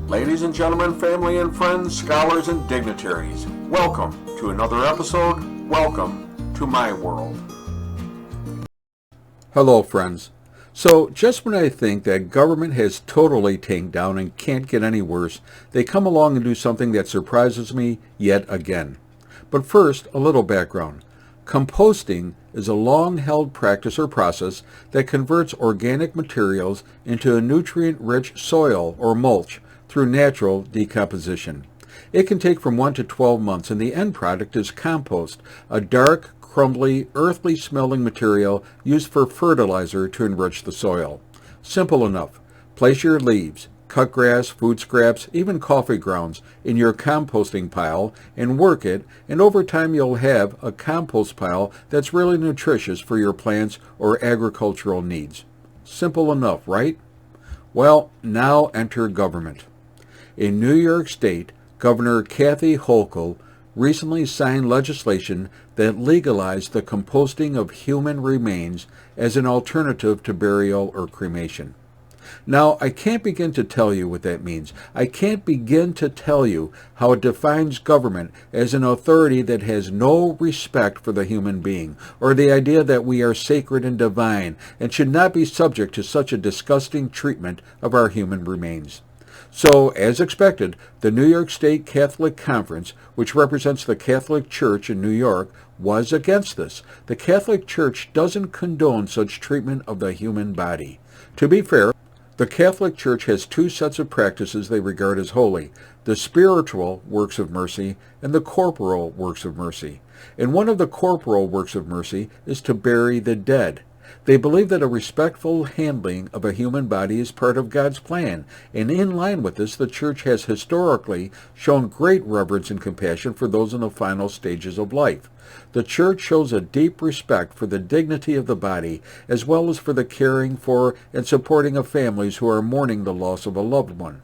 Ladies and gentlemen, family and friends, scholars and dignitaries, welcome to another episode. Welcome to my world. Hello, friends. So, just when I think that government has totally tanked down and can't get any worse, they come along and do something that surprises me yet again. But first, a little background. Composting is a long-held practice or process that converts organic materials into a nutrient-rich soil or mulch through natural decomposition. It can take from 1 to 12 months, and the end product is compost, a dark, crumbly, earthly-smelling material used for fertilizer to enrich the soil. Simple enough. Place your leaves, cut grass, food scraps, even coffee grounds in your composting pile and work it, and over time you'll have a compost pile that's really nutritious for your plants or agricultural needs. Simple enough, right? Well, now enter government. In New York State, Governor Kathy Hochul recently signed legislation that legalized the composting of human remains as an alternative to burial or cremation. Now, I can't begin to tell you what that means. I can't begin to tell you how it defines government as an authority that has no respect for the human being, or the idea that we are sacred and divine and should not be subject to such a disgusting treatment of our human remains. So, as expected, the New York State Catholic Conference, which represents the Catholic Church in New York, was against this. The Catholic Church doesn't condone such treatment of the human body. To be fair, the Catholic Church has two sets of practices they regard as holy: the spiritual works of mercy and the corporal works of mercy. And one of the corporal works of mercy is to bury the dead. They believe that a respectful handling of a human body is part of God's plan, and in line with this, the Church has historically shown great reverence and compassion for those in the final stages of life. The Church shows a deep respect for the dignity of the body, as well as for the caring for and supporting of families who are mourning the loss of a loved one.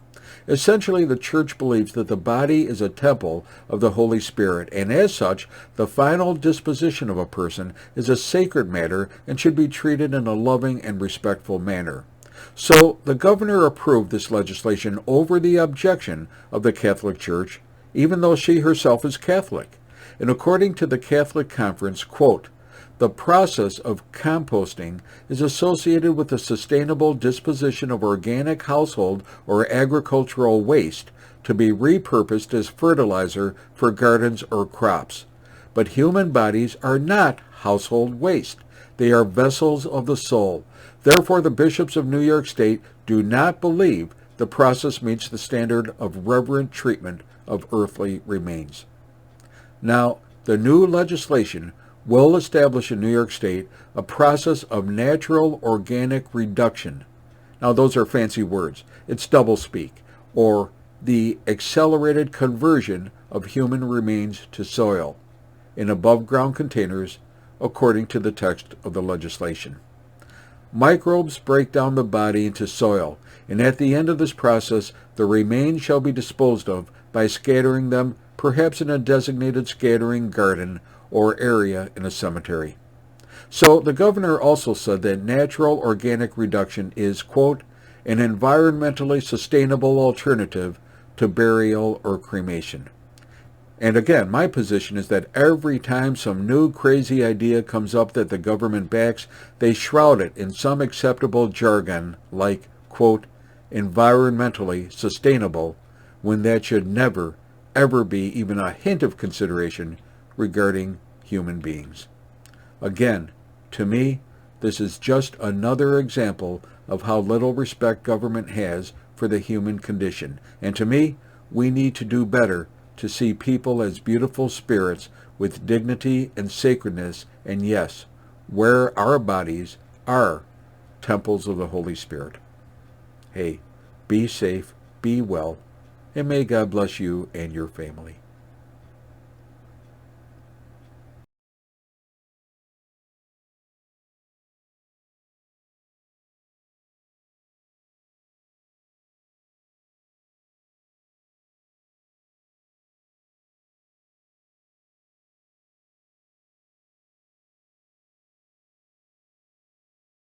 Essentially, the Church believes that the body is a temple of the Holy Spirit, and as such, the final disposition of a person is a sacred matter and should be treated in a loving and respectful manner. So, the governor approved this legislation over the objection of the Catholic Church, even though she herself is Catholic. And according to the Catholic Conference, quote, "The process of composting is associated with the sustainable disposition of organic household or agricultural waste to be repurposed as fertilizer for gardens or crops. But human bodies are not household waste. They are vessels of the soul. Therefore, the bishops of New York State do not believe the process meets the standard of reverent treatment of earthly remains." Now, the new legislation will establish in New York State a process of natural organic reduction. Now, those are fancy words. It's doublespeak, or the accelerated conversion of human remains to soil in above-ground containers, according to the text of the legislation. Microbes break down the body into soil, and at the end of this process, the remains shall be disposed of by scattering them, perhaps in a designated scattering garden or area in a cemetery. So the governor also said that natural organic reduction is, quote, "an environmentally sustainable alternative to burial or cremation." And again, my position is that every time some new crazy idea comes up that the government backs, they shroud it in some acceptable jargon like, quote, "environmentally sustainable," when that should never, ever be even a hint of consideration regarding human beings. Again, to me, this is just another example of how little respect government has for the human condition. And to me, we need to do better to see people as beautiful spirits with dignity and sacredness, and yes, where our bodies are temples of the Holy Spirit. Hey, be safe, be well, and may God bless you and your family.